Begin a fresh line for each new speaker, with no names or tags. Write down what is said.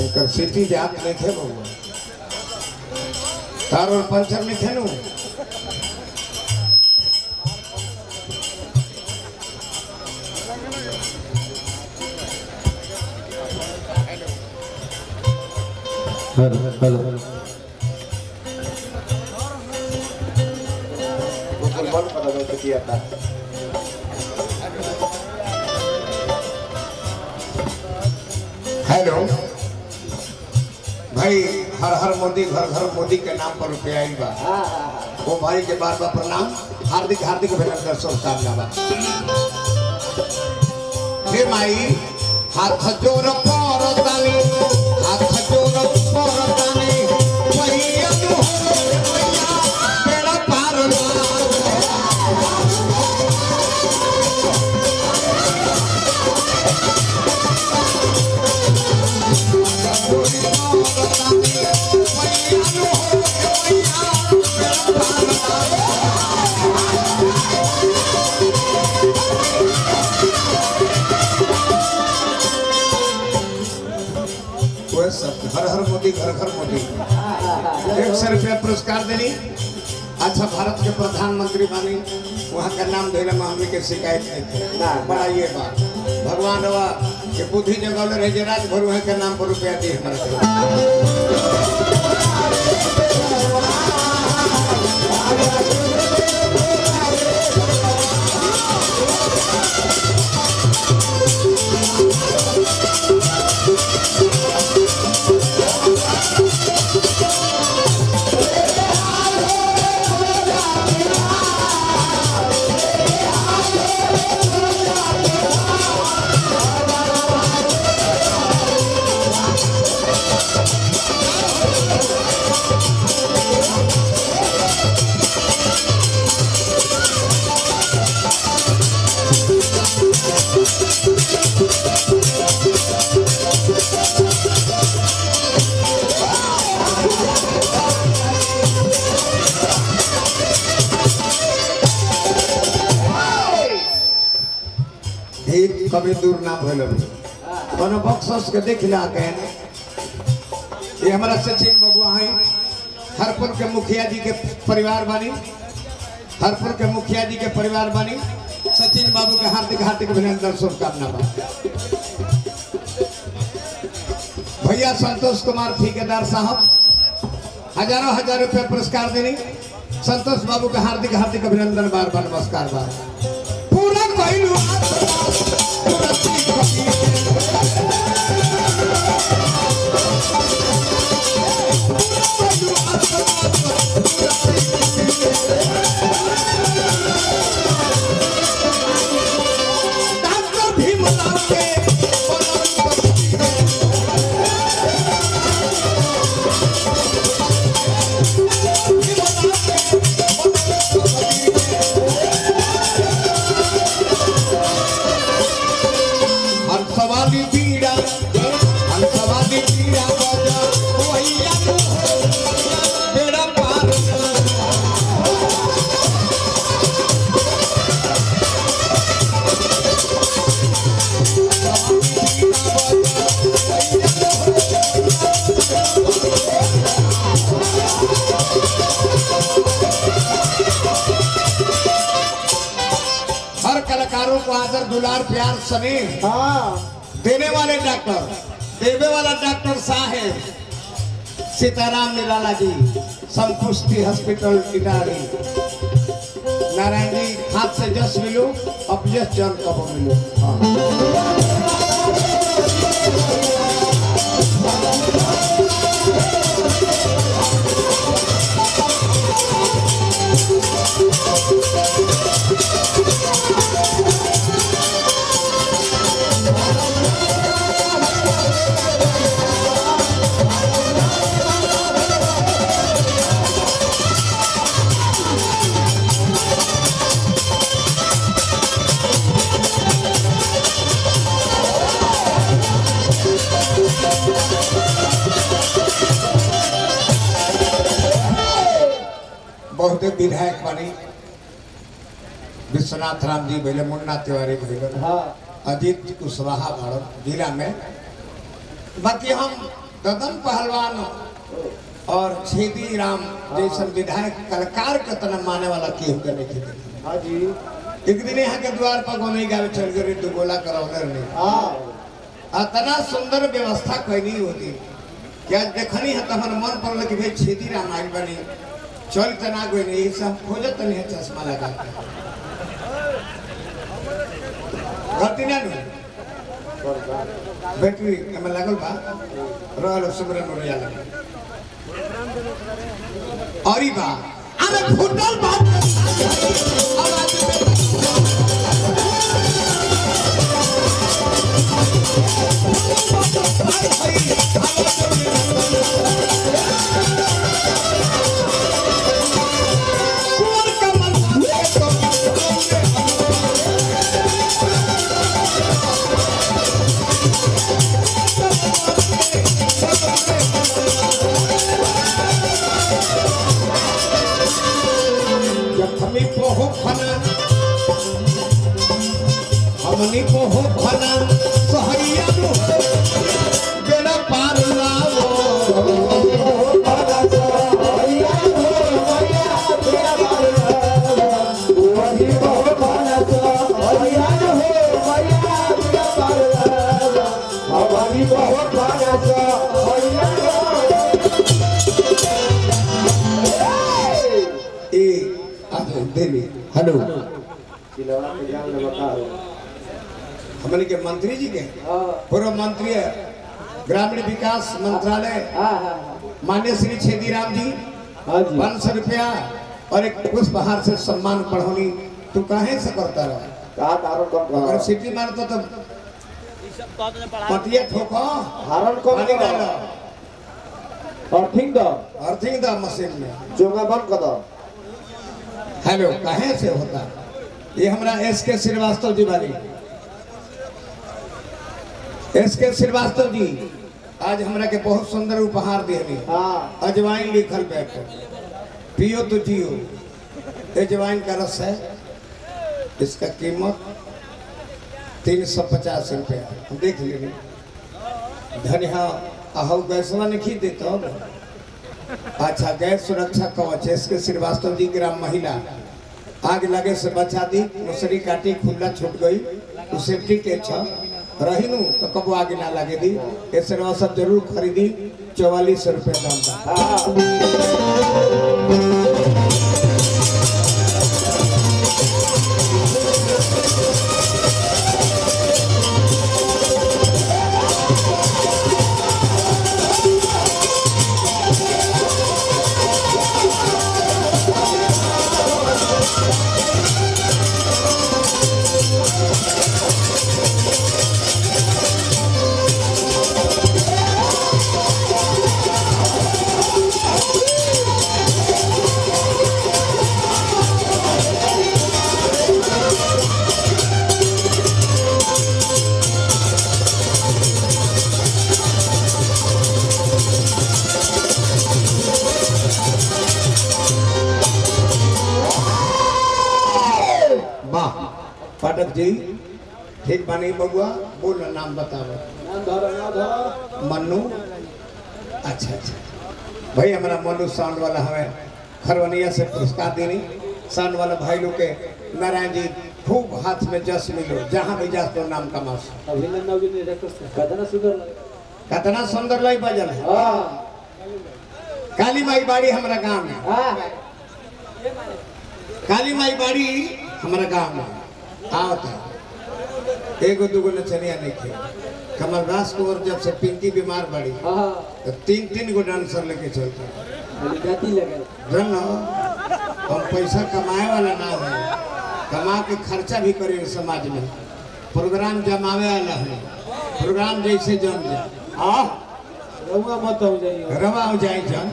एक सिटी जात में थे वो कार और पंचर में थे नु हेलो मुसलमान पता किया था हेलो भाई हर हर मोदी घर घर मोदी के नाम पर रुपया आई बा वो भाई के बार बार प्रणाम हार्दिक हार्दिक अभिनंदन शुभकामना बा हे माई हाथ जोड़ परतानी हाथ जोड़ परतानी मैया तू मैया बेड़ा पार हर हर मोदी घर घर मोदी 100 रुपया पुरस्कार देनी अच्छा भारत के प्रधानमंत्री बनी वहाँ का नाम धोने में हमें के शिकायत नहीं थे बड़ा ये बात भगवान रवा के बुद्धि जगह रहे राज भर वहाँ के नाम पर रुपया दी कभी दूर ना भइल कोनो बक्सस के देख ला के ये हमारा सचिन बबुआ है हरपुर के मुखिया जी के परिवार बानी हरपुर के मुखिया जी के परिवार बानी सचिन बाबू के हार्दिक हार्दिक अभिनंदन शुभकामना बा भैया संतोष कुमार ठेकेदार साहब हजारों हजार रुपये पुरस्कार देनी संतोष बाबू के हार्दिक हार्दिक अभिनंदन बार बार नमस्कार बार पूरा कलाकारों को आदर दुलार प्यार स्नेह देने वाले डॉक्टर साहेब सीताराम निराला जी संपुष्टि हॉस्पिटल इटारी नारायण जी हाथ से जस मिलो अपजस जन कब मिलो बहुत विधायक बनी विश्वनाथ राम जी भैले मुन्ना तिवारी भैले अजीत कुशवाहा भारत जिला में बाकी हम ददन पहलवान और छेदी राम जैसे विधायक कलाकार के तना माने वाला केहू के नहीं थे।
हाँ जी।
एक दिन यहाँ के द्वार पर गोनई गावे चल गए दो गोला करौलर ने। हाँ। इतना सुंदर व्यवस्था कोई नहीं होती क्या देखनी है तो हमारे मन पड़ल कि भाई छेदी राम आइल बनी चल तना कोई नहीं सब खोजत नहीं है चश्मा लगा गलती ना नहीं बैटरी हमें लगल बा रोयल सुब्रन मोरिया लगे और बा अरे फुटल बात हमनी को हो फना सहैया नु बेड़ा पार लाओ फना सहैया नु मैया बेड़ा पार लाओ हमनी को हो फना सहैया नु मैया बेड़ा पार लाओ हमनी को हो फना सहैया ए आ देवी हेलो
सिलवा के जान ले बताओ
हमने के मंत्री जी के पूर्व मंत्री है ग्रामीण विकास मंत्रालय माननीय श्री छेदीराम जी 500 रुपया और एक पुष्पहार से सम्मान पढ़ौनी तू कहे से करता रहा अगर सिटी मारता तो पतिया ठोको
हारण को अर्थिंग
द मशीन में
जोगा बंद कर दो।
हेलो कहे से होता ये हमारा एसके श्रीवास्तव जी वाली एसके श्रीवास्तव जी आज हमरा के बहुत सुंदर उपहार दिए। अजवाइन लिखल बैठ पियो तो जियो अजवाइन का रस है इसका कीमत 350 रुपया देख लीजिए धनिया अहो गैसवा नहीं देता अच्छा गैस सुरक्षा कवच एसके श्रीवास्तव जी ग्राम महिला आग लगे से बचा दी मुसरी काटी खुला छूट गई उस सेफ्टी के अच्छा रही नू तो कब आगे ना लगे दी ऐसे सब जरूर खरीदी 44 रुपए दाम पाठक जी ठीक बानी बबुआ बोल नाम बताओ मन्नू अच्छा अच्छा भाई हमारा मन्नू साउंड वाला हमें खरवनिया से पुरस्कार देनी साउंड वाला भाई लोग के नारायण जी खूब हाथ में जस मिलो जहाँ भी जा तो नाम कमा कितना सुंदर लाई बजल है काली माई बाड़ी हमारा गाँव में काली माई बाड़ी हमारा गाँव में आवता एगो दूगो नचनिया नहीं थे कमल दास को और जब से पिंकी बीमार पड़ी तो 3-3 गो डांसर लेके चलते हम पैसा कमाए वाला ना है कमा के खर्चा भी करे समाज में प्रोग्राम जमावे वाला है प्रोग्राम जैसे जम जाए रवा हो जाए जम